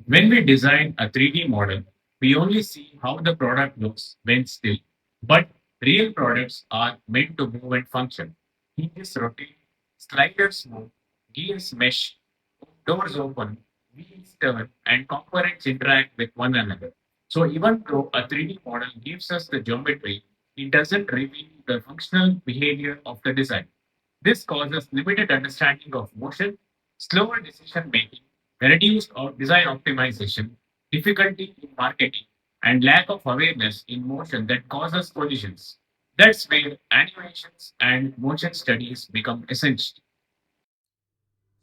When we design a 3D model, we only see how the product looks when still. But real products are meant to move and function. Hinges rotate, sliders move, gears mesh, doors open, wheels turn, and components interact with one another. So even though a 3D model gives us the geometry, it doesn't reveal the functional behavior of the design. This causes limited understanding of motion, slower decision making, reduced design optimization, difficulty in marketing, and lack of awareness in motion that causes collisions. That's where animations and motion studies become essential.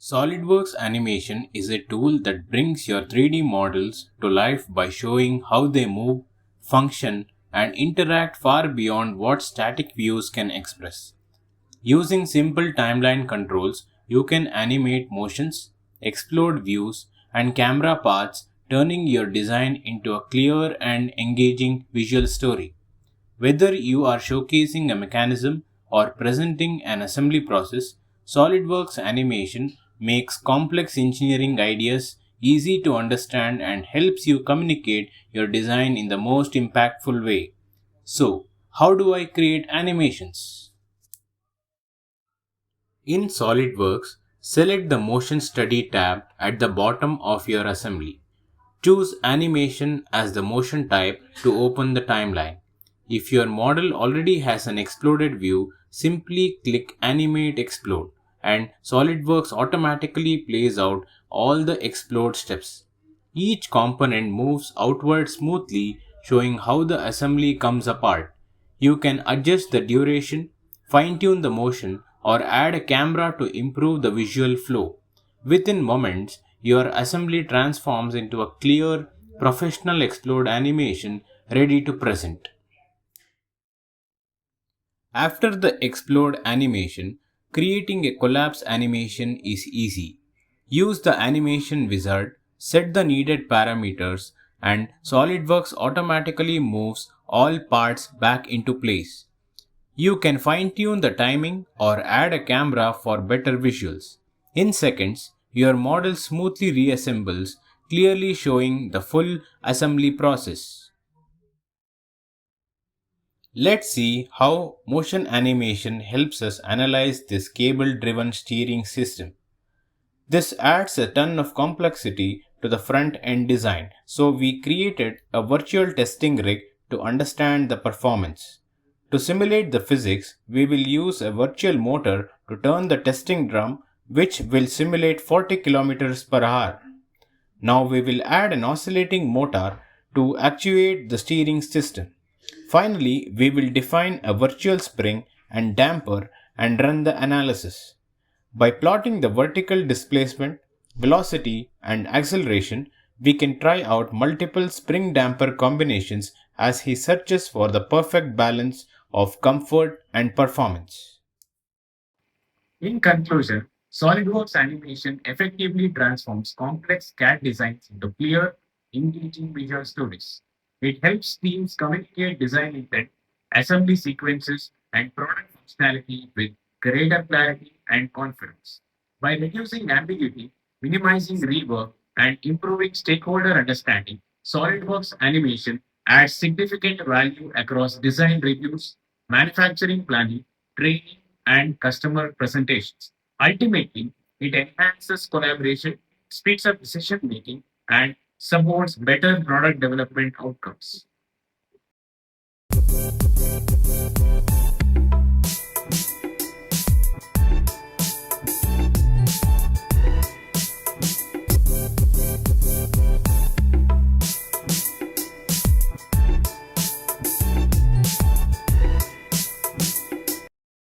SolidWorks Animation is a tool that brings your 3D models to life by showing how they move, function, and interact far beyond what static views can express. Using simple timeline controls, you can animate motions, explode views, and camera paths, turning your design into a clear and engaging visual story. Whether you are showcasing a mechanism or presenting an assembly process, SolidWorks Animation makes complex engineering ideas easy to understand and helps you communicate your design in the most impactful way. So, how do I create animations? In SolidWorks, select the Motion Study tab at the bottom of your assembly. Choose Animation as the motion type to open the timeline. If your model already has an exploded view, simply click Animate Explode and SolidWorks automatically plays out all the explode steps. Each component moves outward smoothly, showing how the assembly comes apart. You can adjust the duration, fine tune the motion, or add a camera to improve the visual flow. Within moments, your assembly transforms into a clear, professional explode animation ready to present. After the explode animation, creating a collapse animation is easy. Use the animation wizard, set the needed parameters, and SolidWorks automatically moves all parts back into place. You can fine tune the timing or add a camera for better visuals. In seconds, your model smoothly reassembles, clearly showing the full assembly process. Let's see how motion animation helps us analyze this cable driven steering system. This adds a ton of complexity to the front end design, so we created a virtual testing rig to understand the performance. To simulate the physics, we will use a virtual motor to turn the testing drum, which will simulate 40 kilometers per hour. Now we will add an oscillating motor to actuate the steering system. Finally, we will define a virtual spring and damper and run the analysis. By plotting the vertical displacement, velocity, and acceleration, we can try out multiple spring damper combinations as he searches for the perfect balance of comfort and performance. In conclusion, SolidWorks animation effectively transforms complex CAD designs into clear, engaging visual stories. It helps teams communicate design intent, assembly sequences, and product functionality with greater clarity and confidence. By reducing ambiguity, minimizing rework, and improving stakeholder understanding, SolidWorks animation adds significant value across design reviews, manufacturing planning, training, and customer presentations. Ultimately, it enhances collaboration, speeds up decision making, and supports better product development outcomes.